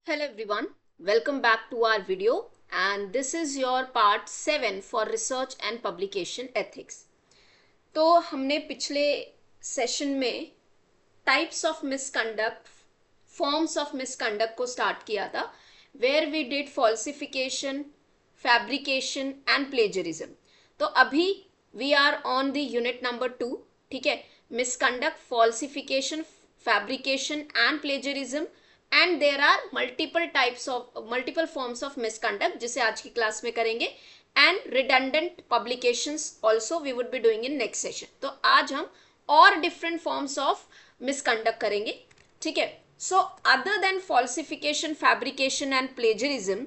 Hello everyone, welcome back to our video and this is your part 7 for research and publication ethics. तो हमने पिछले session में types of misconduct forms of misconduct को start किया था where we did falsification fabrication and plagiarism. तो अभी we are on the unit number 2. ठीक है, misconduct, falsification, fabrication and plagiarism and there are multiple forms of misconduct जिसे आज की क्लास में करेंगे and redundant publications also we would be doing in next session. तो आज हम और डिफरेंट फॉर्म्स ऑफ मिसकंडक्ट करेंगे. ठीक है, so other than falsification, fabrication and plagiarism,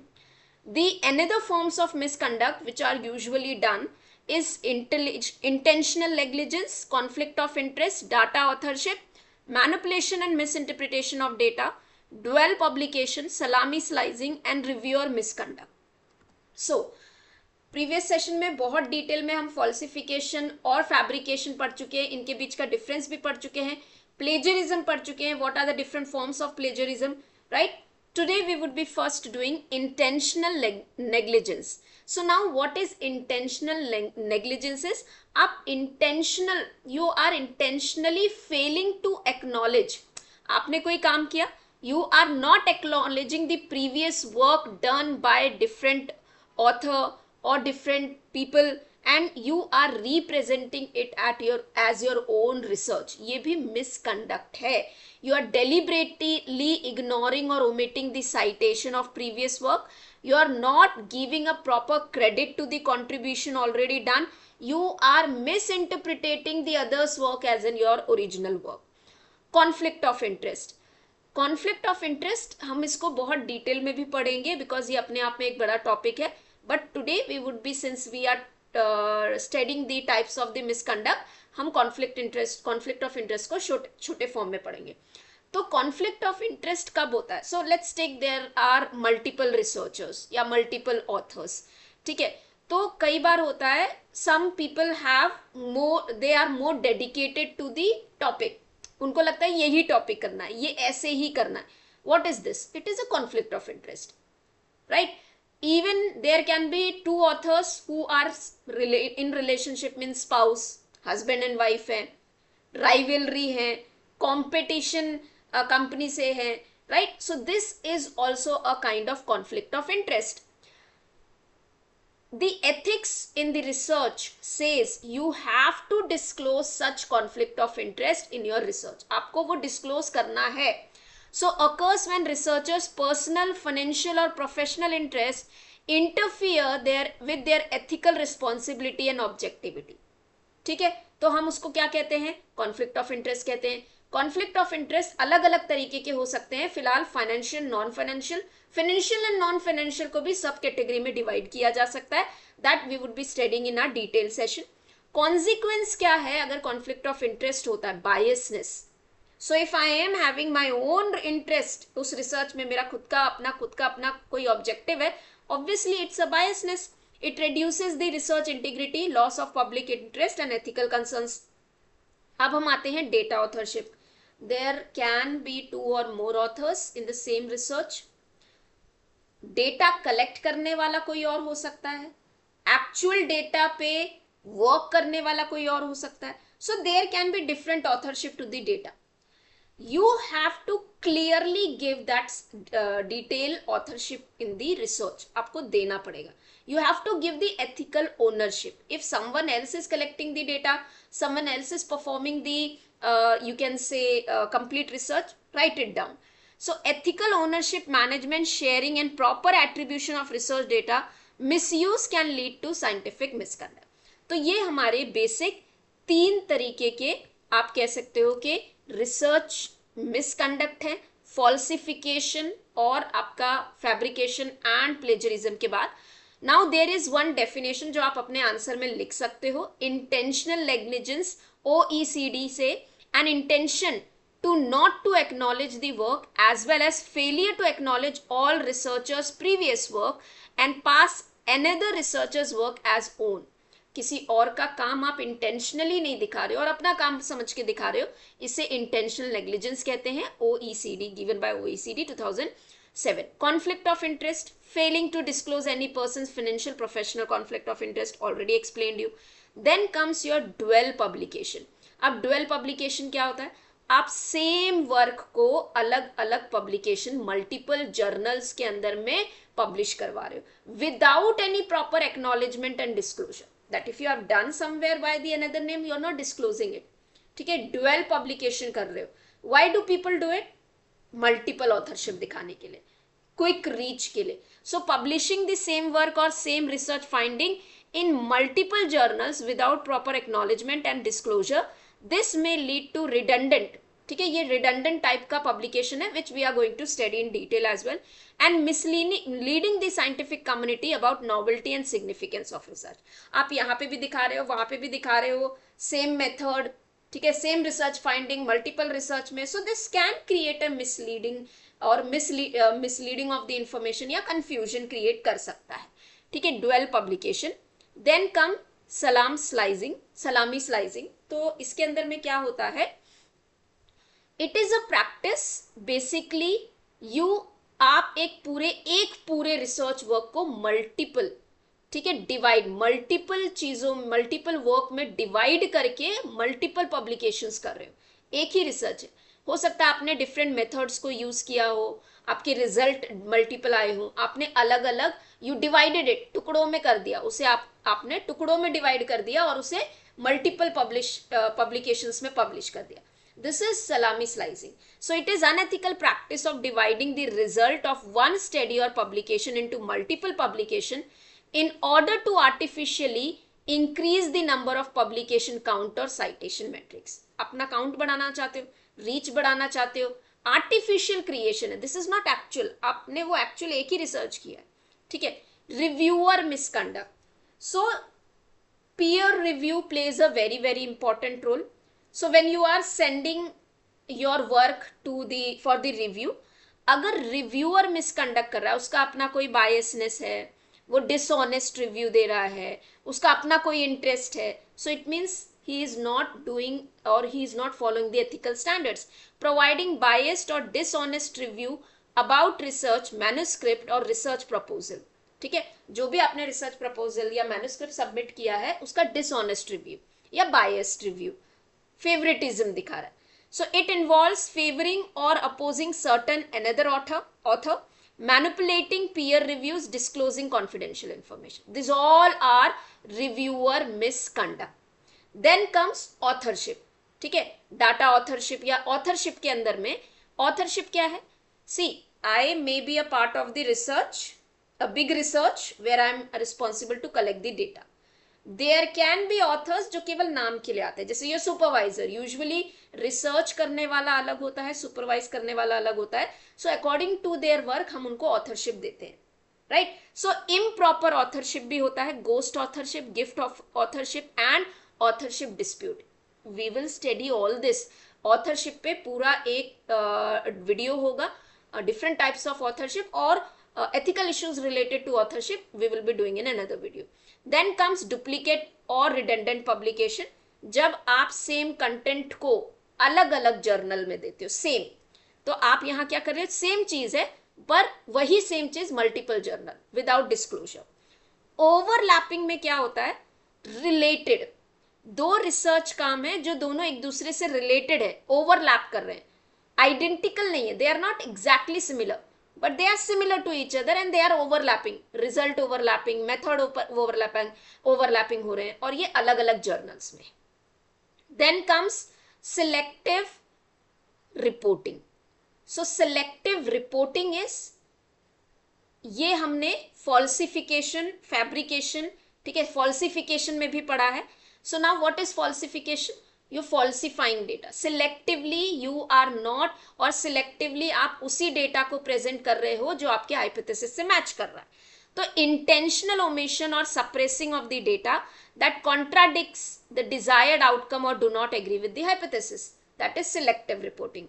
the another forms of misconduct which are usually done is intentional negligence, conflict of interest, data authorship, manipulation and misinterpretation of data, dual publication, salami slicing and reviewer misconduct. So previous session में बहुत detail में हम falsification और fabrication पढ़ चुके हैं, इनके बीच का डिफरेंस भी पढ़ चुके हैं, प्लेजरिज्म पढ़ चुके हैं, what are the different forms of plagiarism, right. Today we would be first doing intentional negligence. So now what is intentional negligence is, you are intentionally failing to acknowledge. आपने कोई काम किया, you are not acknowledging the previous work done by different author or different people and you are representing it as your own research. ये भी misconduct है. You are deliberately ignoring or omitting the citation of previous work. You are not giving a proper credit to the contribution already done. You are misinterpreting the other's work as in your original work. Conflict of interest. Conflict of interest हम इसको बहुत detail में भी पढ़ेंगे because ये अपने आप में एक बड़ा टॉपिक है. But today we would be, since we are studying the types of the misconduct, हम कॉन्फ्लिक्ट ऑफ इंटरेस्ट को छोटे फॉर्म में पढ़ेंगे. तो कॉन्फ्लिक्ट ऑफ इंटरेस्ट कब होता है? So let's take, there are multiple researchers या मल्टीपल ऑथर्स. ठीक है, तो कई बार होता है some people have more, they are more dedicated to the topic. उनको लगता है यही टॉपिक करना है, ये ऐसे ही करना है. What is this? It is a conflict of interest, right. even there can be two authors who are in relationship, means spouse, husband and wife है, rivalry है, competition company से है, right. So this is also a kind of conflict of interest. The ethics in the research says you have to disclose such conflict of interest in your research. आपको वो disclose करना है. So occurs when researchers' personal, financial or professional interests interfere with their ethical responsibility and objectivity. ठीक है, तो हम उसको क्या कहते हैं? कॉन्फ्लिक्ट ऑफ इंटरेस्ट कहते हैं. कॉन्फ्लिक्ट ऑफ इंटरेस्ट अलग अलग तरीके के हो सकते हैं. फिलहाल financial, non financial, financial and non financial को भी सब कैटेगरी में डिवाइड किया जा सकता है. That we would be studying in our detail session. Consequence क्या है अगर कॉन्फ्लिक्ट ऑफ इंटरेस्ट होता है? Biasness. So if I am having my own interest, उस रिसर्च में मेरा खुद का अपना कोई ऑब्जेक्टिव है, obviously it's a biasness. It reduces the research integrity, loss of public interest and ethical concerns. अब हम आते हैं data authorship. There can be 2 और more authors in the same research. Data collect करने वाला कोई और हो सकता है, एक्चुअल डेटा पे वर्क करने वाला कोई और हो सकता है. So there can be different authorship to the data. You have to clearly give that detail authorship in the research. आपको देना पड़ेगा. You have to give the ethical ownership. If someone else is collecting the data, someone else is performing the you can say complete research, write it down. So ethical ownership, management, sharing and proper attribution of research data, misuse can lead to scientific misconduct. तो ये हमारे basic 3 तरीके के, आप कह सकते हो कि रिसर्च मिसकंडक्ट है, फॉल्सिफिकेशन और आपका फैब्रिकेशन एंड प्लेजरिज्म के बाद. Now there is one definition जो आप अपने आंसर में लिख सकते हो. इंटेंशनल नेग्लिजेंस, OECD से, an intention to not to acknowledge the work as well as failure to acknowledge all researchers previous work and pass another researchers work as own. किसी और का काम आप इंटेंशनली नहीं दिखा रहे हो और अपना काम समझ के दिखा रहे हो, इसे इंटेंशनल नेग्लिजेंस कहते हैं. OECD, given by OECD 2000 7. Conflict of interest, failing to disclose any person's financial, professional conflict of interest, already explained you. Then comes your dual publication. अब dual publication क्या होता है? आप सेम वर्क को अलग अलग पब्लिकेशन मल्टीपल जर्नल्स के अंदर में पब्लिश करवा रहे हो without any proper acknowledgement and disclosure, that if you have done somewhere by the another name you are not disclosing it. ठीक है, डुअल पब्लिकेशन कर रहे हो. Why do people do it? Multiple authorship दिखाने के लिए, क्विक रीच के लिए. So publishing the same work और same research finding in multiple journals without proper acknowledgement and disclosure, this may lead to redundant, ठीक है, ये redundant type का publication है which we are going to study in detail as well, and misleading the scientific community about novelty and significance of research. आप यहाँ पे भी दिखा रहे हो, वहाँ पे भी दिखा रहे हो, same method, ठीक है, same research finding, multiple research में, so this can create a misleading और misleading of the information या confusion create कर सकता है. ठीक है, dual publication. देन कम सलामी स्लाइसिंग. तो इसके अंदर में क्या होता है? It is a practice basically आप एक पूरे रिसर्च वर्क को मल्टीपल, ठीक है, डिवाइड, मल्टीपल चीजों, मल्टीपल वर्क में डिवाइड करके मल्टीपल पब्लिकेशंस कर रहे हो. एक ही रिसर्च है, हो सकता है आपने डिफरेंट मेथड्स को यूज किया हो, आपके रिजल्ट मल्टीपल आए हो, आपने अलग अलग यू डिवाइडेड इट, टुकड़ों में कर दिया उसे, आपने टुकड़ों में डिवाइड कर दिया और उसे मल्टीपल पब्लिकेशंस में पब्लिश कर दिया. This is salami slicing. So it is unethical practice of dividing the result of one study और publication into multiple publication in order to artificially increase the number of publication count और citation metrics. अपना count बढ़ाना चाहते हो, reach बढ़ाना चाहते हो, artificial creation है, this is not actual. आपने वो actual एक ही research किया है. ठीक है, reviewer misconduct. So peer review plays a very very important role. So when you are sending your work to for the review, अगर reviewer misconduct कर रहा है, उसका अपना कोई biasness है, वो डिसऑनेस्ट रिव्यू दे रहा है, उसका अपना कोई इंटरेस्ट है, so it means he is not doing और he is not following the ethical standards. Providing biased और dishonest review about research manuscript और रिसर्च प्रपोजल. ठीक है, जो भी आपने रिसर्च प्रपोजल या मैन्युस्क्रिप्ट सबमिट किया है उसका डिसऑनेस्ट रिव्यू या बायस्ड रिव्यू, फेवरेटिज्म दिखा रहा है. सो इट इन्वॉल्व्स फेवरिंग और opposing certain another author, manipulating peer reviews, disclosing confidential information. These all are reviewer misconduct. Then comes authorship. ठीक है, data authorship या authorship के अंदर में authorship क्या है? See, I may be a part of the research, a big research where I am responsible to collect the data. There can be authors जो केवल नाम के लिए आते हैं, जैसे ये सुपरवाइजर. यूजुअली रिसर्च करने वाला अलग होता है, सुपरवाइज करने वाला अलग होता है. So according to their work हम उनको ऑथरशिप देते हैं, राइट. सो इम्प्रॉपर ऑथरशिप भी होता है, ghost authorship, gift of authorship and authorship dispute. We will study all this. Authorship पे पूरा एक वीडियो होगा, डिफरेंट टाइप्स ऑफ ऑथरशिप और ethical issues related to authorship we will be doing in another video. Then comes duplicate और redundant publication. जब आप same content को अलग अलग जर्नल में देते हो, सेम, तो आप यहाँ क्या कर रहे हो, सेम चीज है पर वही सेम चीज multiple journal without disclosure. Overlapping में क्या होता है, रिलेटेड, दो रिसर्च काम है जो दोनों एक दूसरे से रिलेटेड है, ओवरलैप कर रहे हैं, आइडेंटिकल नहीं है, they are not exactly similar but they are similar to each other and they are overlapping, result overlapping, method overlapping हो रहे हैं और ये अलग अलग journals में. Then comes selective reporting. So selective reporting is, ये हमने falsification, fabrication, ठीक है, falsification में भी पढ़ा है. So now what is falsification? You're falsifying data. Selectively you are not, और selectively आप उसी डेटा को प्रेजेंट कर रहे हो जो आपके हाइपोथेसिस से मैच कर रहा है. तो intentional omission or suppressing of the data that contradicts the desired outcome or do not agree with the hypothesis, that is selective reporting.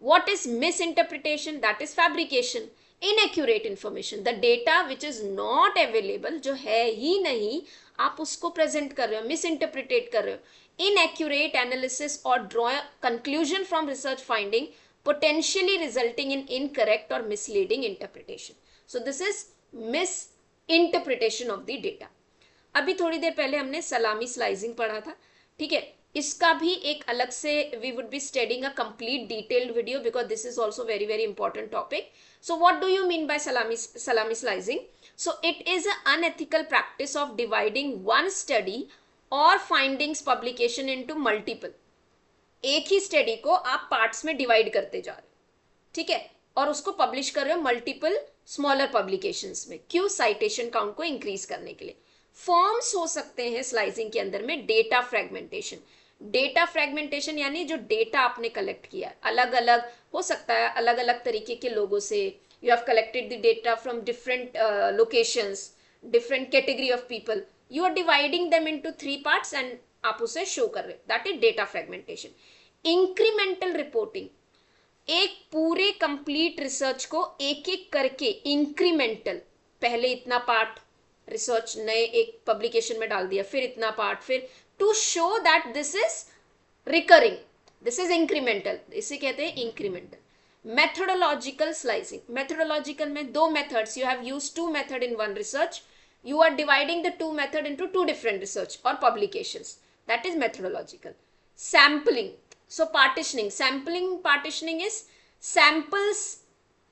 What is misinterpretation? That is fabrication, inaccurate information, the data which is not available, जो है ही नहीं, आप उसको present कर रहे हो, मिसइंटरप्रिटेट कर रहे हो. Inaccurate analysis or draw a conclusion from research finding potentially resulting in incorrect or misleading interpretation. So this is misinterpretation of the data. अभी थोड़ी देर पहले हमने सलामी स्लाइसिंग पढ़ा था, ठीक है. इसका भी एक अलग से we would be studying a complete detailed video because this is also very very important topic. So what do you mean by salami slicing? So it is an unethical practice of dividing one study or findings publication into multiple. एक ही study को आप parts में divide करते जा रहे हो, ठीक है, और उसको पब्लिश कर रहे हो मल्टीपल स्मॉलर पब्लिकेशंस में. क्यों? साइटेशन काउंट को इंक्रीज करने के लिए. फॉर्म्स हो सकते हैं स्लाइसिंग के अंदर में डेटा फ्रेगमेंटेशन. डेटा फ्रेगमेंटेशन यानी जो डेटा आपने कलेक्ट किया अलग अलग हो सकता है, अलग अलग तरीके के लोगों से. You have collected the data from different locations, different category of people. You are dividing them into 3 parts and आप उसे show कर रहे. That is data fragmentation. Incremental reporting. एक पूरे complete research को एक एक करके incremental, पहले इतना part research नए एक publication में डाल दिया, फिर इतना part, फिर to show that this is recurring. This is incremental. इसे कहते हैं incremental. Methodological slicing. Methodological में 2 methods. You have used 2 methods in one research. You are dividing the 2 methods into 2 different research or publications. That is methodological. Sampling. So partitioning. Partitioning is samples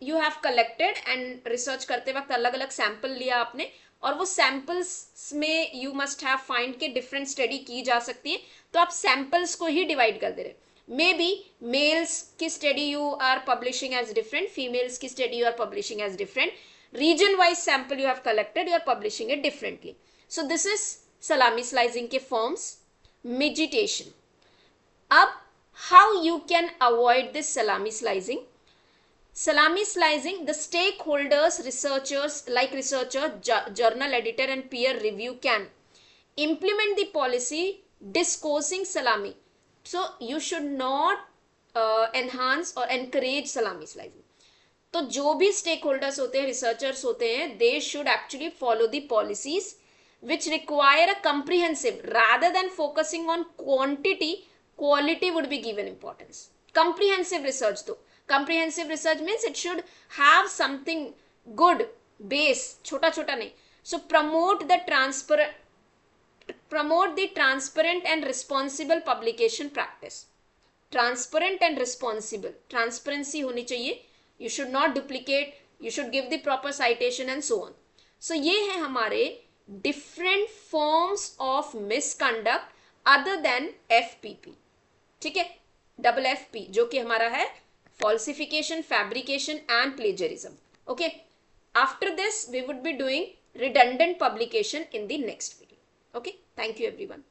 you have collected and research करते वक्त अलग अलग sample लिया आपने और वो samples में you must have find के different study की जा सकती है, तो आप samples को ही divide कर दे रहे. Maybe males की study you are publishing as different, females की study you are publishing as different, region wise sample you have collected, you are publishing it differently. So this is salami slicing के forms. Meditation. अब how you can avoid this salami slicing? Salami slicing, the stakeholders, researchers like researcher, journal editor and peer review can implement the policy discoursing salami. So you should not enhance or encourage salami slicing. तो जो भी stake holders होते हैं, researchers होते हैं, they should actually follow the policies which require a comprehensive rather than focusing on quantity, quality would be given importance. Comprehensive research though, comprehensive research means it should have something good base, छोटा छोटा नहीं. So promote the transparent and responsible publication practice. Transparent and responsible. Transparency होनी चाहिए. You should not duplicate. You should give the proper citation and so on. So ये है हमारे different forms of misconduct other than FPP. ठीक है, double FP जो कि हमारा है falsification, fabrication and plagiarism. Okay. After this we would be doing redundant publication in the next video. Okay. Thank you everyone.